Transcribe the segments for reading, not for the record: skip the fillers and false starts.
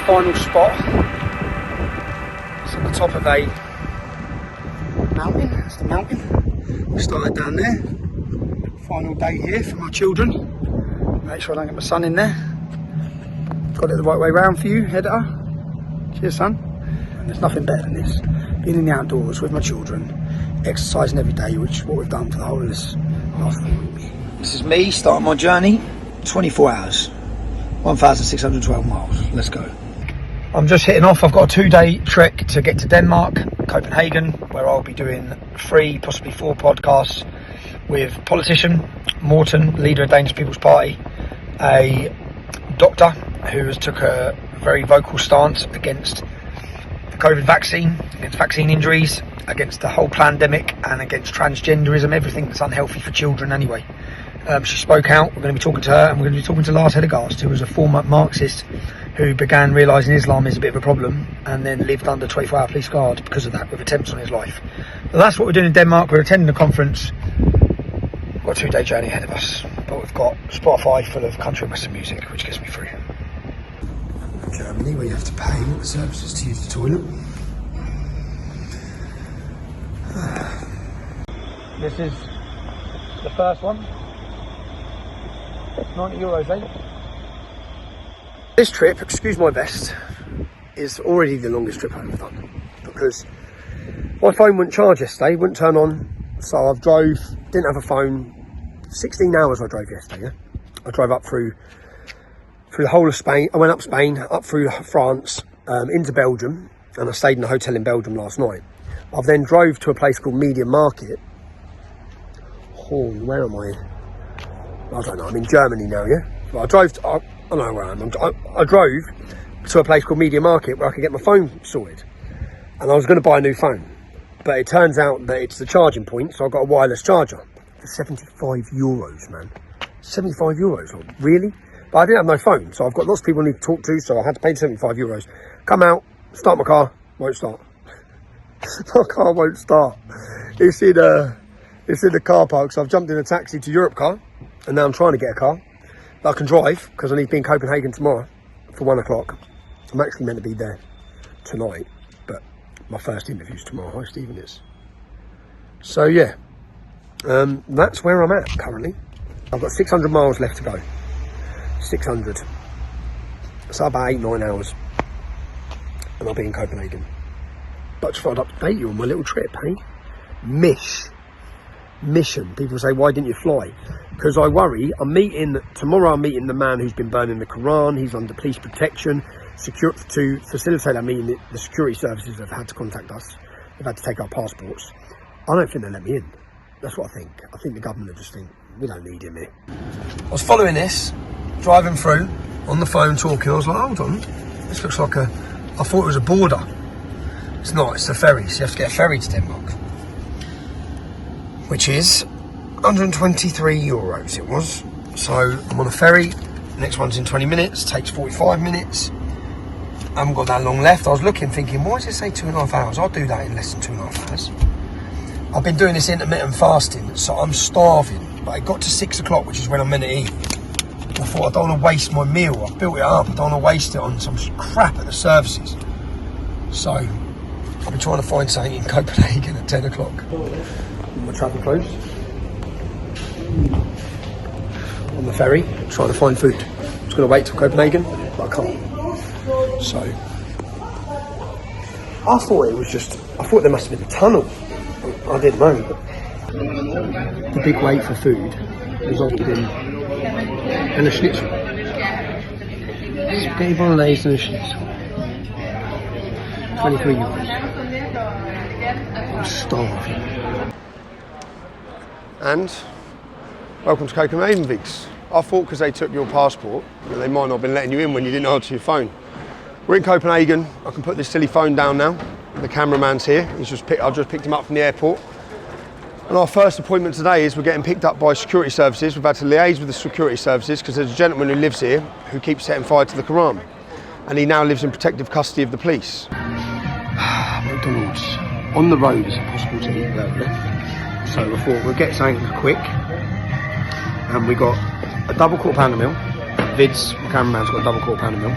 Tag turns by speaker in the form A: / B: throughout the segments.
A: Final spot. It's at the top of a mountain. That's the mountain. We started down there. Final day here for my children. Make sure I don't get my son in there. Got it the right way round for you, editor. Cheers, son. And there's nothing better than this. Being in the outdoors with my children, exercising every day, which is what we've done for the whole of this last week. This is me starting my journey. 24 hours. 1,612 miles. Let's go. I'm just hitting off. I've got a 2-day trek to get to Denmark, Copenhagen, where I'll be doing 3, possibly 4 podcasts with politician Morten, leader of Danish People's Party, a doctor who has took a very vocal stance against the COVID vaccine, against vaccine injuries, against the whole pandemic, and against transgenderism, everything that's unhealthy for children anyway. She spoke out. We're going to be talking to her, and we're going to be talking to Lars Hedegaard, who was a former Marxist who began realising Islam is a bit of a problem and then lived under 24-hour police guard because of that, with attempts on his life. So that's what we're doing in Denmark. We're attending a conference. We've got a 2-day journey ahead of us, but we've got Spotify full of country and western music, which gets me through. Germany, where you have to pay the services to use the toilet. This is the first one. €90, eh? This trip, excuse my vest, is already the longest trip I've ever done, because my phone wouldn't charge yesterday, wouldn't turn on, so I've didn't have a phone. 16 hours I drove yesterday, yeah? I drove up through the whole of Spain. I went up Spain, up through France, into Belgium, and I stayed in a hotel in Belgium last night. I've then drove to a place called Media Market. Oh, where am I? I don't know, I'm in Germany now, yeah? Well, I don't know where I am. I drove to a place called Media Market where I could get my phone sorted. And I was going to buy a new phone. But it turns out that it's the charging point, so I got a wireless charger for €75, man. €75, like, really? But I didn't have no phone, so I've got lots of people I need to talk to, so I had to pay €75. Come out, start my car, won't start. My car won't start. It's in the car park, so I've jumped in a taxi to Europcar, and now I'm trying to get a car that I can drive, because I need to be in Copenhagen tomorrow for 1 o'clock. I'm actually meant to be there tonight, but my first interview's tomorrow. Hi, Stephen, is. So yeah, that's where I'm at currently. I've got 600 miles left to go. 600. So about 8-9 hours, and I'll be in Copenhagen. But just thought I'd update you on my little trip, hey? Mission. People say, why didn't you fly? Because I worry. Tomorrow I'm meeting the man who's been burning the Quran. He's under police protection. To facilitate that meeting, the security services have had to contact us. They've had to take our passports. I don't think they'll let me in. That's what I think. I think the government will just think, we don't need him here. I was following this, driving through, on the phone talking. I was like, hold on, this looks like I thought it was a border. It's not, it's a ferry, so you have to get a ferry to Denmark. Which is €123 it was. So I'm on a ferry, next one's in 20 minutes, takes 45 minutes. I haven't got that long left. I was looking, thinking, why does it say 2.5 hours? I'll do that in less than 2.5 hours. I've been doing this intermittent fasting, so I'm starving. But it got to 6 o'clock, which is when I'm meant to eat. I thought, I don't want to waste my meal. I've built it up, I don't want to waste it on some crap at the services. So I've been trying to find something in Copenhagen at 10 o'clock. My travel clothes. On the ferry, trying to find food. I was going to wait till Copenhagen, but I can't. So I thought there must have been a tunnel. I didn't know. But the big wait for food resulted in a schnitzel. Spaghetti bolognese and a schnitzel. 23 euros. I'm starving. And welcome to Copenhagen, Vigs. I thought because they took your passport that they might not have been letting you in when you didn't answer your phone. We're in Copenhagen. I can put this silly phone down now. The cameraman's here. I've just picked him up from the airport. And our first appointment today is we're getting picked up by security services. We've had to liaise with the security services because there's a gentleman who lives here who keeps setting fire to the Quran. And he now lives in protective custody of the police. McDonald's. On the road, is it possible to eat burger? So I thought we'll get something quick. And we got a double quarter pounder meal. Vids, the cameraman's got a double quarter pounder meal.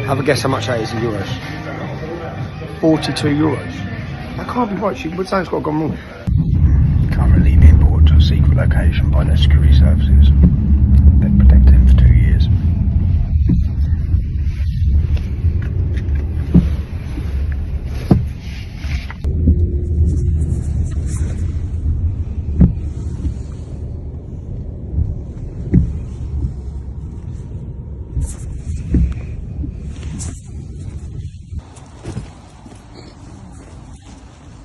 A: Have a guess how much that is in euros. 42 euros. That can't be right. Something's got gone wrong. Currently being brought to a secret location by the security services. They've protected him for 2 years.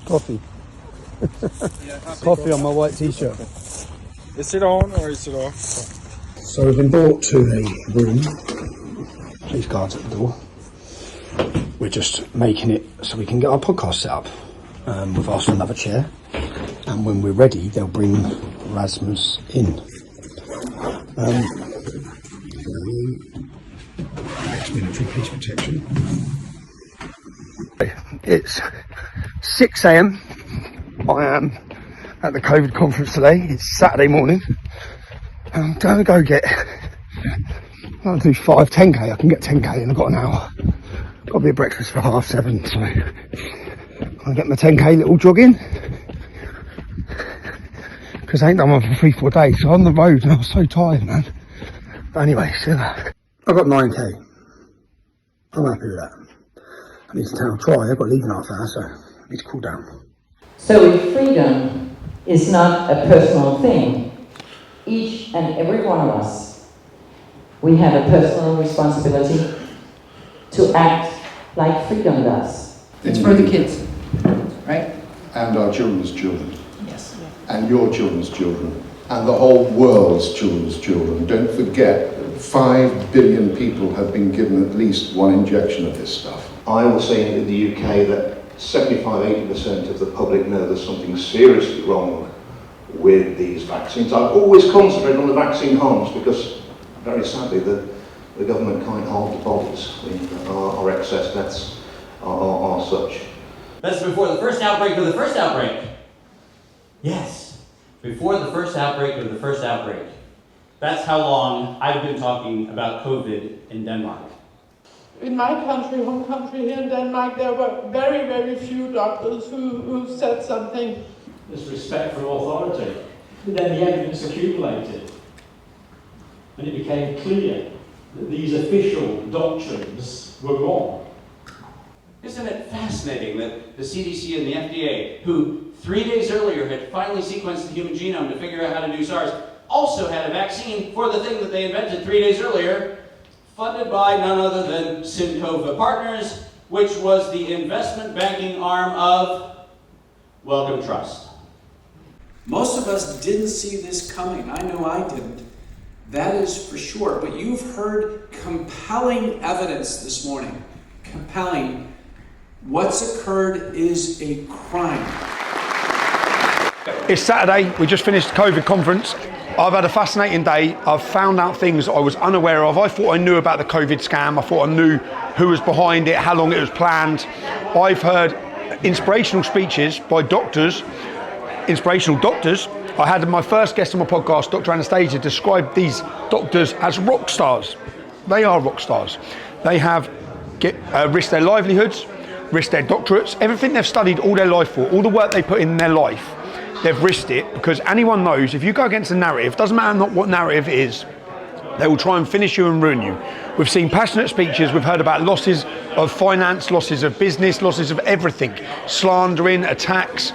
A: Coffee. Coffee on my white t-shirt.
B: Is it on or is it off?
A: So we've been brought to a room. Police guards at the door. We're just making it so we can get our podcast set up. We've asked for another chair, and when we're ready, they'll bring Rasmus in. Ex-military police protection. It's 6 a.m. I am at the COVID conference today. It's Saturday morning. I'm going to go get, I'll do 10k. I can get 10k and I've got an hour. Got to be at breakfast for 7:30, so I'll get my 10k little jog in. Because I ain't done one for 3-4 days. So I'm on the road and I was so tired, man. But anyway, still, I got 9k. I'm happy with that. I need to try. I've got to leave in half an hour, so I need to cool down.
C: So freedom is not a personal thing. Each and every one of us, we have a personal responsibility to act like freedom does.
D: It's for the kids, right?
E: And our children's children.
D: Yes.
E: And your children's children. And the whole world's children's children. Don't forget, 5 billion people have been given at least one injection of this stuff.
F: I will say in the UK that 75-80% of the public know there's something seriously wrong with these vaccines. I've always concentrated on the vaccine harms because, very sadly, the government can't hold the bodies. Our excess deaths are such.
G: That's before the first outbreak of the first outbreak. Yes, before the first outbreak of the first outbreak. That's how long I've been talking about COVID in Denmark.
H: In my country, home country here in Denmark, there were very, very few doctors who said something.
I: This respect for authority. And then the evidence accumulated. And it became clear that these official doctrines were wrong.
G: Isn't it fascinating that the CDC and the FDA, who 3 days earlier had finally sequenced the human genome to figure out how to do SARS, also had a vaccine for the thing that they invented 3 days earlier, funded by none other than Syncova Partners, which was the investment banking arm of Wellcome Trust.
D: Most of us didn't see this coming. I know I didn't. That is for sure. But you've heard compelling evidence this morning. Compelling. What's occurred is a crime.
A: It's Saturday. We just finished the COVID conference. I've had a fascinating day. I've found out things I was unaware of. I thought I knew about the COVID scam. I thought I knew who was behind it, how long it was planned. I've heard inspirational speeches by doctors, inspirational doctors. I had my first guest on my podcast, Dr. Anastasia, describe these doctors as rock stars. They are rock stars. They have risked their livelihoods, risked their doctorates, everything they've studied all their life for, all the work they put in their life. They've risked it because anyone knows if you go against a narrative, doesn't matter what narrative it is, they will try and finish you and ruin you. We've seen passionate speeches, we've heard about losses of finance, losses of business, losses of everything, slandering, attacks,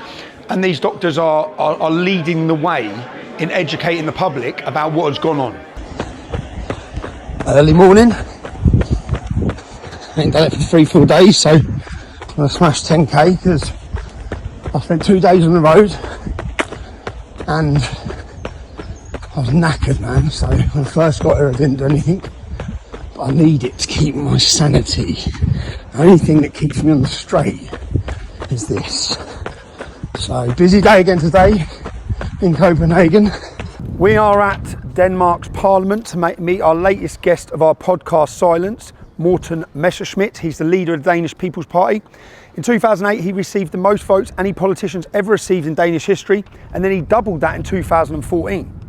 A: and these doctors are leading the way in educating the public about what has gone on. Early morning, I ain't done it for 3-4 days, so I smashed 10k because I spent 2 days on the road and I was knackered, man. So when I first got here I didn't do anything, but I need it to keep my sanity. The only thing that keeps me on the straight is this. So busy day again today in Copenhagen. We are at Denmark's Parliament to meet our latest guest of our podcast Silence, Morten Messerschmidt. He's the leader of the Danish People's Party. In 2008, he received the most votes any politicians ever received in Danish history, and then he doubled that in 2014.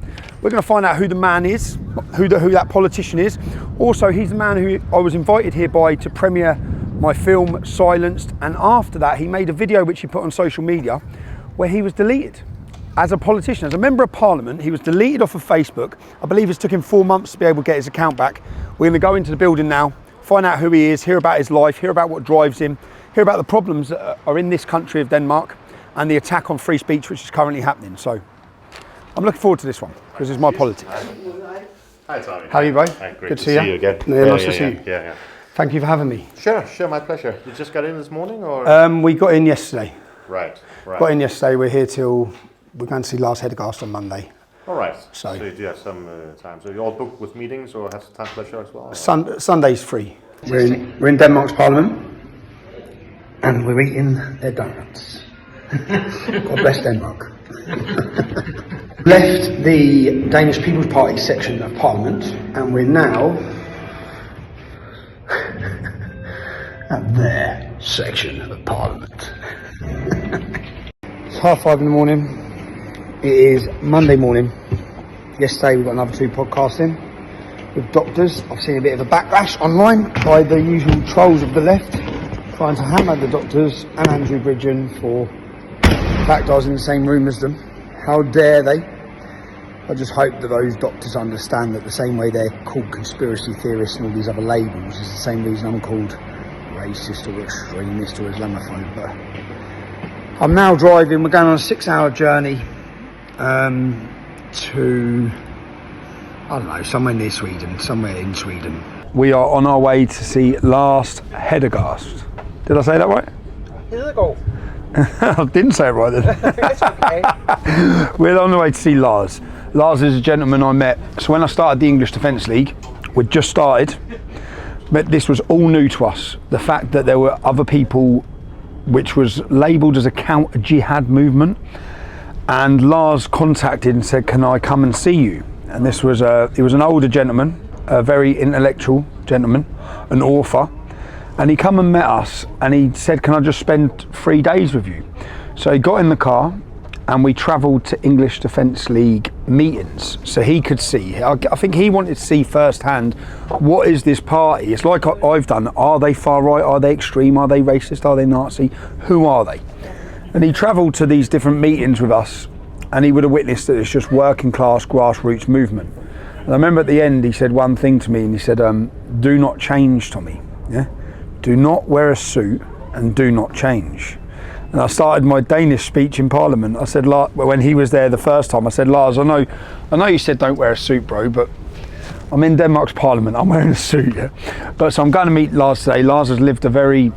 A: We're going to find out who the man is, who that politician is. Also, he's the man who I was invited here by to premiere my film Silenced, and after that he made a video which he put on social media where he was deleted as a politician, as a member of parliament. He was deleted off of Facebook. I believe it took him 4 months to be able to get his account back. We're going to go into the building now, find out who he is, hear about his life, hear about what drives him, hear about the problems that are in this country of Denmark and the attack on free speech which is currently happening. So I'm looking forward to this one because it's my politics.
J: Hi Tommy.
A: How are you, bro?
J: Hi, great
A: Good
J: to
A: to
J: see you again.
A: Yeah, nice to see you.
J: Yeah.
A: Thank you for having me.
J: Sure, my pleasure. You just got in this morning or?
A: We got in yesterday.
J: Right.
A: Got in yesterday. We're here till, we're going to see Lars Hedegaard on Monday.
J: All right.
A: So
J: you do have some time. So you all booked with meetings or have time pleasure as well?
A: Sunday's free. We're in Denmark's Parliament and we're eating their donuts. God bless Denmark. Left the Danish People's Party section of Parliament and we're now at their section of Parliament. It's 5:30 in the morning. It is Monday morning. Yesterday we got another 2 podcasts in with doctors. I've seen a bit of a backlash online by the usual trolls of the left trying to hammer the doctors and Andrew Bridgen for the fact I was in the same room as them. How dare they? I just hope that those doctors understand that the same way they're called conspiracy theorists and all these other labels is the same reason I'm called racist or extremist or Islamophobe. But I'm now driving. We're going on a 6-hour journey to, I don't know, somewhere near Sweden, somewhere in Sweden. We are on our way to see Lars Hedegaard. Did I say that right?
B: Hedegaard.
A: I didn't say it right then.
B: It's okay.
A: We're on the way to see Lars. Lars is a gentleman I met. So when I started the English Defence League, we'd just started, but this was all new to us. The fact that there were other people which was labelled as a counter-jihad movement, and Lars contacted and said, can I come and see you? And this was he was an older gentleman, a very intellectual gentleman, an author, and he come and met us and he said, can I just spend 3 days with you? So he got in the car and we travelled to English Defence League meetings so he could see. I think he wanted to see firsthand, what is this party? It's like I've done. Are they far right? Are they extreme? Are they racist? Are they Nazi? Who are they? And he travelled to these different meetings with us and he would have witnessed that it's just working class grassroots movement. And I remember at the end he said one thing to me and he said, do not change, Tommy. Yeah? Do not wear a suit and do not change. And I started my Danish speech in Parliament. I said, when he was there the first time, I said, Lars, I know you said don't wear a suit, bro, but I'm in Denmark's Parliament, I'm wearing a suit. Yeah? But so I'm going to meet Lars today. Lars has lived a very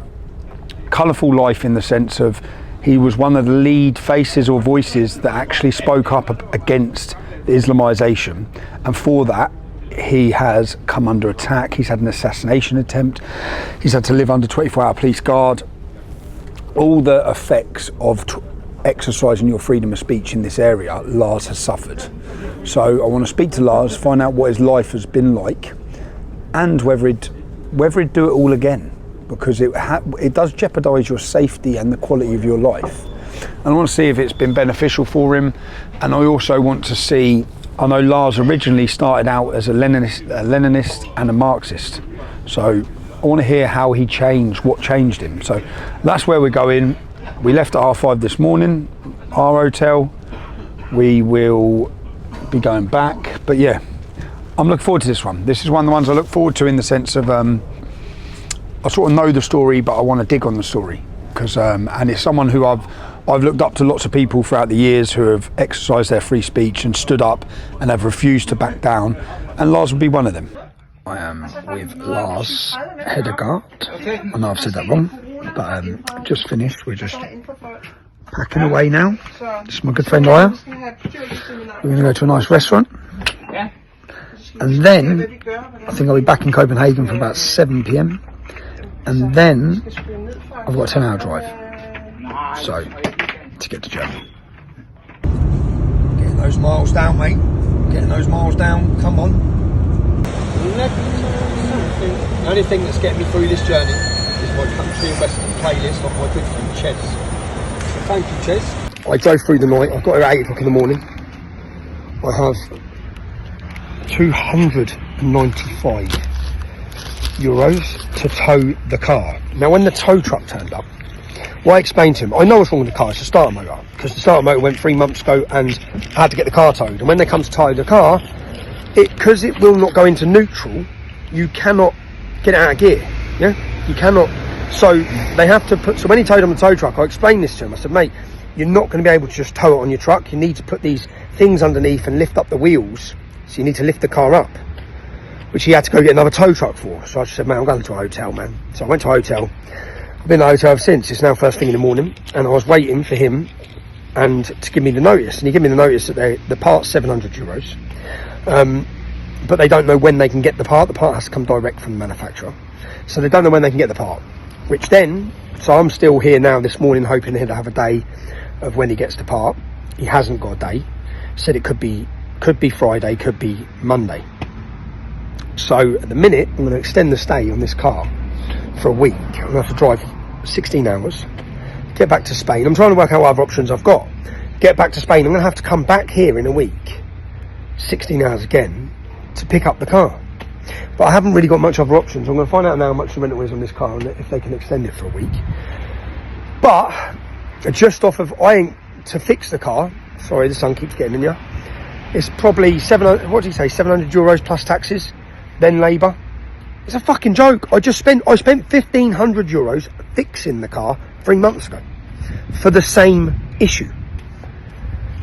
A: colourful life in the sense of he was one of the lead faces or voices that actually spoke up against the Islamisation. And for that, he has come under attack. He's had an assassination attempt. He's had to live under 24-hour police guard. All the effects of exercising your freedom of speech in this area, Lars has suffered. So I want to speak to Lars, find out what his life has been like, and whether he'd do it all again, because it does jeopardise your safety and the quality of your life. And I want to see if it's been beneficial for him, and I also want to see. I know Lars originally started out as a Leninist and a Marxist, so I want to hear how he changed, what changed him. So that's where we're going. We left at 5:30 this morning, our hotel. We will be going back, but yeah, I'm looking forward to this one. This is one of the ones I look forward to in the sense of I sort of know the story, but I want to dig on the story because and it's someone who I've looked up to lots of people throughout the years who have exercised their free speech and stood up and have refused to back down, and Lars would be one of them. I am with Lars Hedegaard. I know I've said that wrong. But just finished. We're just packing away now. This is my good friend Aya. We're going to go to a nice restaurant. And then I think I'll be back in Copenhagen for about 7 p.m. And then I've got a 10-hour drive. So, to get to Germany. Getting those miles down, mate. Getting those miles down. Come on. The only thing that's getting me through this journey is my country and western playlist of my good friend Ches. So thank you, Ches. I drove through the night. I've got here at 8 o'clock in the morning. I have €295 to tow the car. Now, when the tow truck turned up, well, I explained to him, I know what's wrong with the car, it's the starter motor, because the starter motor went 3 months ago and I had to get the car towed. And when they come to tow the car, because it will not go into neutral, you cannot get it out of gear. Yeah, you cannot. So they have to put. So when he towed on the tow truck, I explained this to him. I said, mate, you're not going to be able to just tow it on your truck. You need to put these things underneath and lift up the wheels. So you need to lift the car up, which he had to go get another tow truck for. So I just said, man, I'm going to a hotel, man. So I went to a hotel. I've been in a hotel ever since. It's now first thing in the morning, and I was waiting for him and to give me the notice. And he gave me the notice that the part's €700. But they don't know when they can get the part. The part has to come direct from the manufacturer. So they don't know when they can get the part. Which then, so I'm still here now this morning hoping he'll have a day of when he gets the part. He hasn't got a day. Said it could be Friday, could be Monday. So at the minute, I'm going to extend the stay on this car for a week. I'm going to have to drive 16 hours, get back to Spain. I'm trying to work out what other options I've got. Get back to Spain. I'm going to have to come back here in a week, 16 hours again, to pick up the car. But I haven't really got much other options. I'm going to find out now how much the rental is on this car and if they can extend it for a week. But just off of to fix the car, sorry, the sun keeps getting in you, it's probably €700 plus taxes, then labour. It's a fucking joke. I spent €1,500 fixing the car 3 months ago for the same issue.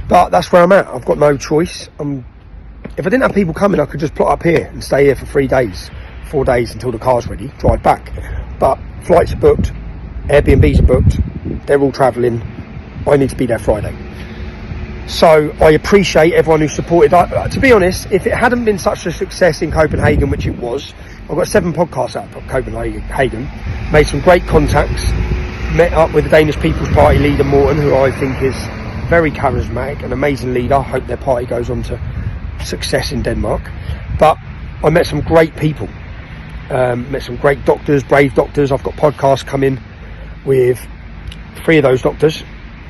A: But that's where I'm at. I've got no choice. If I didn't have people coming, I could just plot up here and stay here for 4 days until the car's ready, drive back. But flights are booked, Airbnbs are booked, they're all travelling. I need to be there Friday. So I appreciate everyone who supported. To be honest, if it hadn't been such a success in Copenhagen, which it was, I've got 7 podcasts out of Copenhagen, made some great contacts, met up with the Danish People's Party leader Morten, who I think is very charismatic, an amazing leader. I hope their party goes on to success in Denmark. But I met some great people, met some great doctors, brave doctors. I've got podcasts coming with 3 of those doctors.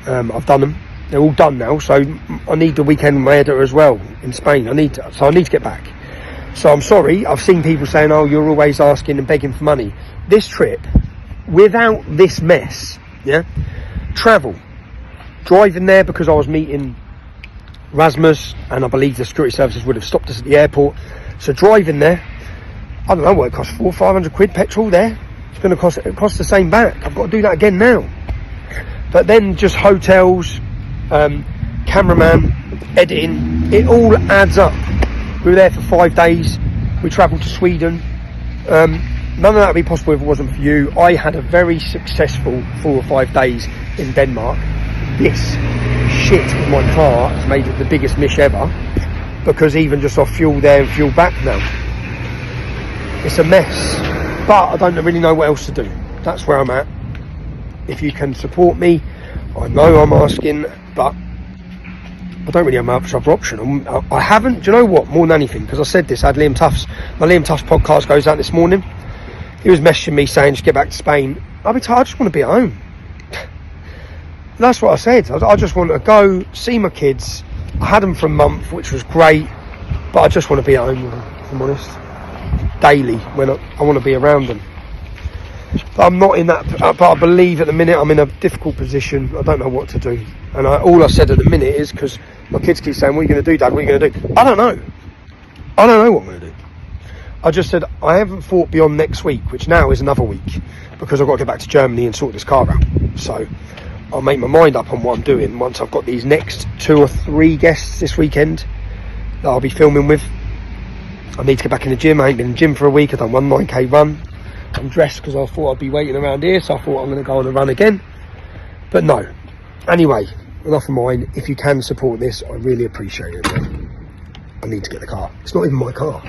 A: I've done them, they're all done now, so I need the weekend with my editor as well in Spain. I need to get back. So I'm sorry, I've seen people saying, oh, you're always asking and begging for money. This trip, without this mess, travel, driving there because I was meeting Rasmus, and I believe the security services would have stopped us at the airport. So driving there, I don't know what it costs, 400 or 500 quid petrol there. It's going to cost the same back. I've got to do that again now. But then just hotels, cameraman, editing, it all adds up. We were there for 5 days. We travelled to Sweden. None of that would be possible if it wasn't for you. I had a very successful 4 or 5 days in Denmark. This shit with my car has made it the biggest mish ever, because even just off fuel there and fuel back now, it's a mess. But I don't really know what else to do. That's where I'm at. If you can support me, I know I'm asking, but I don't really have much other option. I haven't, do you know what, more than anything, because I said this, I had my Liam Tuff's podcast goes out this morning. He was messaging me saying, just get back to Spain. I just want to be at home. That's what I said. I just want to go see my kids. I had them for a month, which was great, but I just want to be at home with them, if I'm honest. Daily, when I want to be around them. But I'm not in that, but I believe at the minute I'm in a difficult position. I don't know what to do. And all I said at the minute is, because my kids keep saying, what are you going to do, Dad? What are you going to do? I don't know. I don't know what I'm going to do. I just said, I haven't thought beyond next week, which now is another week, because I've got to get back to Germany and sort this car out. So I'll make my mind up on what I'm doing once I've got these next 2 or 3 guests this weekend that I'll be filming with. I need to get back in the gym. I ain't been in the gym for a week. I've done one 9k run. I'm dressed because I thought I'd be waiting around here, so I thought I'm going to go on a run again. But no. Anyway, enough of mine. If you can support this, I really appreciate it. I need to get the car. It's not even my car.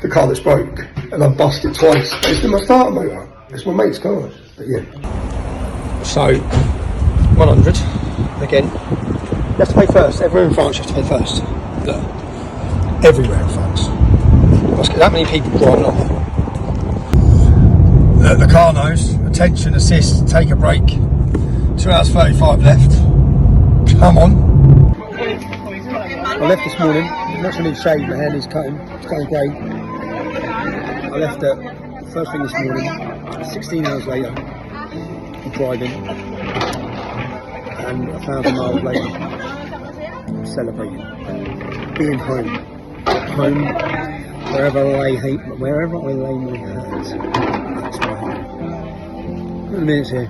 A: The car that's broke, and I've busted twice. It's been my starter motor. It's my mate's car. But yeah. So 100 again. You have to pay first. Everywhere in France, you have to pay first. Look. Everywhere in France. Let's get that many people driving off. Look, the car knows. Attention, assist, take a break. 2 hours 35 left. Come on. I left this morning. I'm not going to shave. My hair needs cutting. It's going grey. I left it first thing this morning. 16 hours later, I'm driving. And 1,000 miles later, I'm celebrating. Being home. Home. Wherever I lay my head. That's my home. 20 minutes here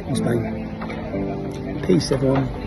A: in Spain. Peace, everyone.